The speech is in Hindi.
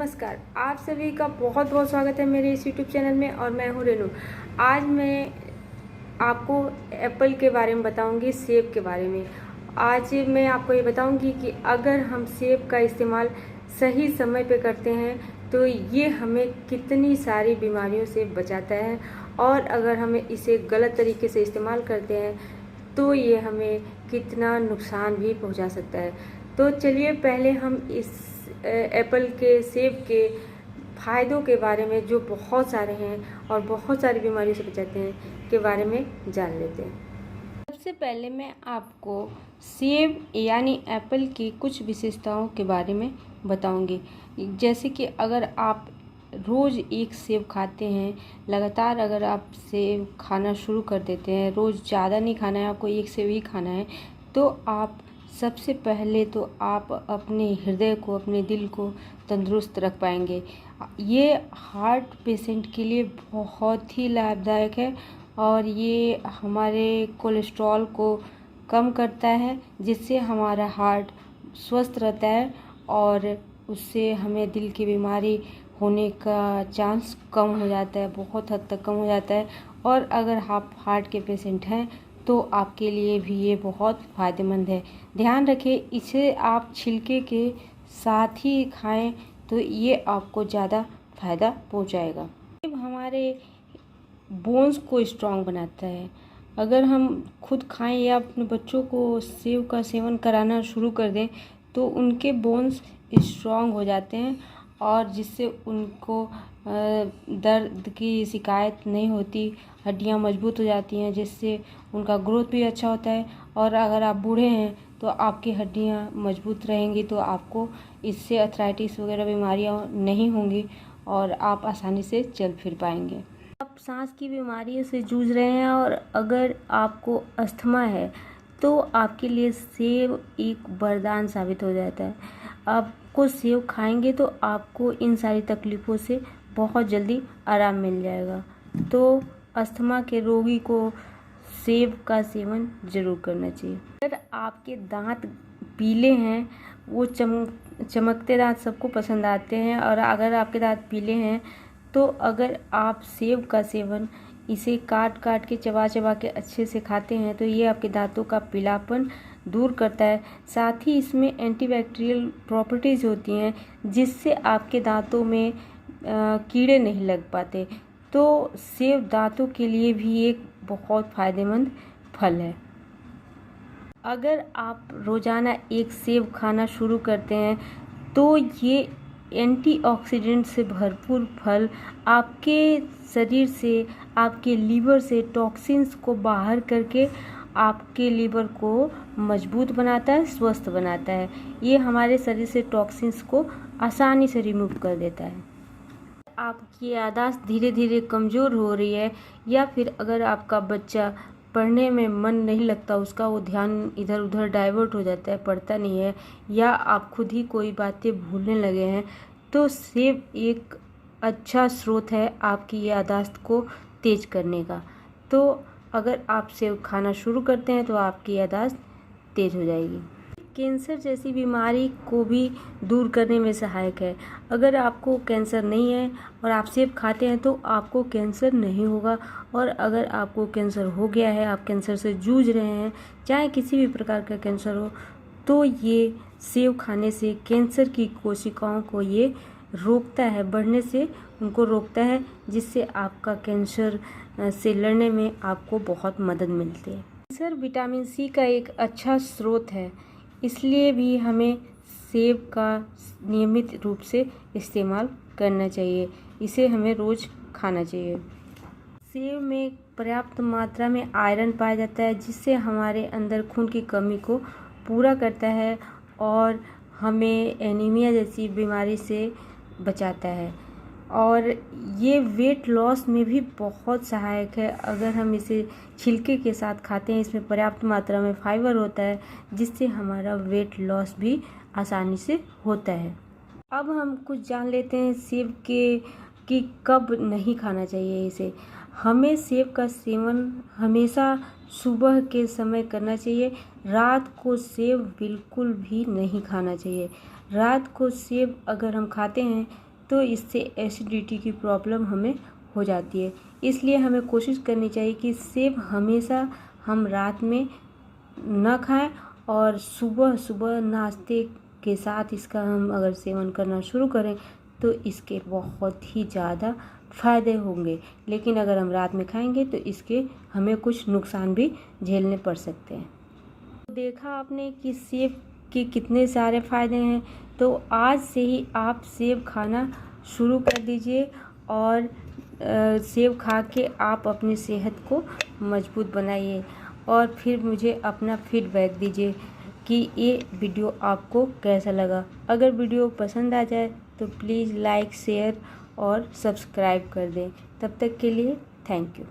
नमस्कार, आप सभी का बहुत बहुत स्वागत है मेरे इस यूट्यूब चैनल में। और मैं हूँ रेनू। आज मैं आपको एप्पल के बारे में बताऊंगी, सेब के बारे में। आज मैं आपको ये बताऊंगी कि अगर हम सेब का इस्तेमाल सही समय पे करते हैं तो ये हमें कितनी सारी बीमारियों से बचाता है, और अगर हमें इसे गलत तरीके से इस्तेमाल करते हैं तो ये हमें कितना नुकसान भी पहुंचा सकता है। तो चलिए पहले हम इस एप्पल के, सेब के फ़ायदों के बारे में, जो बहुत सारे हैं और बहुत सारी बीमारियों से बचाते हैं, के बारे में जान लेते हैं। सबसे पहले मैं आपको सेब यानी एप्पल की कुछ विशेषताओं के बारे में बताऊंगी। जैसे कि अगर आप रोज़ एक सेब खाते हैं, लगातार अगर आप सेब खाना शुरू कर देते हैं, रोज़ ज़्यादा नहीं खाना है, आपको एक सेब ही खाना है, तो आप सबसे पहले तो आप अपने हृदय को, अपने दिल को तंदुरुस्त रख पाएंगे। ये हार्ट पेशेंट के लिए बहुत ही लाभदायक है, और ये हमारे कोलेस्ट्रॉल को कम करता है, जिससे हमारा हार्ट स्वस्थ रहता है, और उससे हमें दिल की बीमारी होने का चांस कम हो जाता है, बहुत हद तक कम हो जाता है। और अगर आप हार्ट के पेशेंट हैं तो आपके लिए भी ये बहुत फ़ायदेमंद है। ध्यान रखें, इसे आप छिलके के साथ ही खाएं तो ये आपको ज़्यादा फ़ायदा पहुंचाएगा। हमारे बोन्स को स्ट्रांग बनाता है। अगर हम खुद खाएं या अपने बच्चों को सेब का सेवन कराना शुरू कर दें तो उनके बोन्स स्ट्रांग हो जाते हैं, और जिससे उनको दर्द की शिकायत नहीं होती, हड्डियां मजबूत हो जाती हैं, जिससे उनका ग्रोथ भी अच्छा होता है। और अगर आप बूढ़े हैं तो आपकी हड्डियां मजबूत रहेंगी, तो आपको इससे अर्थराइटिस वगैरह बीमारियां नहीं होंगी, और आप आसानी से चल फिर पाएंगे। आप सांस की बीमारियों से जूझ रहे हैं और अगर आपको अस्थमा है तो आपके लिए सेब एक वरदान साबित हो जाता है। आपको सेब खाएंगे तो आपको इन सारी तकलीफ़ों से बहुत जल्दी आराम मिल जाएगा। तो अस्थमा के रोगी को सेब का सेवन ज़रूर करना चाहिए। अगर आपके दांत पीले हैं, वो चमकते दांत सबको पसंद आते हैं, और अगर आपके दांत पीले हैं तो अगर आप सेब का सेवन इसे काट काट के, चबा चबा के अच्छे से खाते हैं तो ये आपके दांतों का पीलापन दूर करता है। साथ ही इसमें एंटीबैक्टीरियल प्रॉपर्टीज़ होती हैं, जिससे आपके दांतों में कीड़े नहीं लग पाते। तो सेब दांतों के लिए भी एक बहुत फ़ायदेमंद फल है। अगर आप रोज़ाना एक सेब खाना शुरू करते हैं तो ये एंटीऑक्सीडेंट से भरपूर फल आपके शरीर से, आपके लीवर से टॉक्सिन्स को बाहर करके आपके लीवर को मजबूत बनाता है, स्वस्थ बनाता है। ये हमारे शरीर से टॉक्सिन्स को आसानी से रिमूव कर देता है। आपकी याददाश्त धीरे धीरे कमज़ोर हो रही है, या फिर अगर आपका बच्चा पढ़ने में मन नहीं लगता, उसका वो ध्यान इधर उधर डाइवर्ट हो जाता है, पढ़ता नहीं है, या आप खुद ही कोई बातें भूलने लगे हैं, तो सेब एक अच्छा स्रोत है आपकी याददाश्त को तेज करने का। तो अगर आप सेब खाना शुरू करते हैं तो आपकी याददाश्त तेज हो जाएगी। कैंसर जैसी बीमारी को भी दूर करने में सहायक है। अगर आपको कैंसर नहीं है और आप सेब खाते हैं तो आपको कैंसर नहीं होगा, और अगर आपको कैंसर हो गया है, आप कैंसर से जूझ रहे हैं, चाहे किसी भी प्रकार का कैंसर हो, तो ये सेब खाने से कैंसर की कोशिकाओं को ये रोकता है, बढ़ने से उनको रोकता है, जिससे आपका कैंसर से लड़ने में आपको बहुत मदद मिलती है। कैंसर विटामिन सी का एक अच्छा स्रोत है, इसलिए भी हमें सेब का नियमित रूप से इस्तेमाल करना चाहिए। इसे हमें रोज़ खाना चाहिए। सेब में पर्याप्त मात्रा में आयरन पाया जाता है, जिससे हमारे अंदर खून की कमी को पूरा करता है और हमें एनीमिया जैसी बीमारी से बचाता है। और ये वेट लॉस में भी बहुत सहायक है। अगर हम इसे छिलके के साथ खाते हैं, इसमें पर्याप्त मात्रा में फाइबर होता है, जिससे हमारा वेट लॉस भी आसानी से होता है। अब हम कुछ जान लेते हैं सेब के कि कब नहीं खाना चाहिए इसे। हमें सेब का सेवन हमेशा सुबह के समय करना चाहिए। रात को सेब बिल्कुल भी नहीं खाना चाहिए। रात को सेब अगर हम खाते हैं तो इससे एसिडिटी की प्रॉब्लम हमें हो जाती है। इसलिए हमें कोशिश करनी चाहिए कि सेब हमेशा हम रात में न खाएं और सुबह सुबह नाश्ते के साथ इसका हम अगर सेवन करना शुरू करें तो इसके बहुत ही ज़्यादा फ़ायदे होंगे। लेकिन अगर हम रात में खाएंगे तो इसके हमें कुछ नुकसान भी झेलने पड़ सकते हैं। देखा आपने कि सेब के कितने सारे फ़ायदे हैं। तो आज से ही आप सेब खाना शुरू कर दीजिए और सेब खा के आप अपनी सेहत को मजबूत बनाइए और फिर मुझे अपना फीडबैक दीजिए कि ये वीडियो आपको कैसा लगा। अगर वीडियो पसंद आ जाए तो प्लीज़ लाइक, शेयर और सब्सक्राइब कर दें। तब तक के लिए थैंक यू।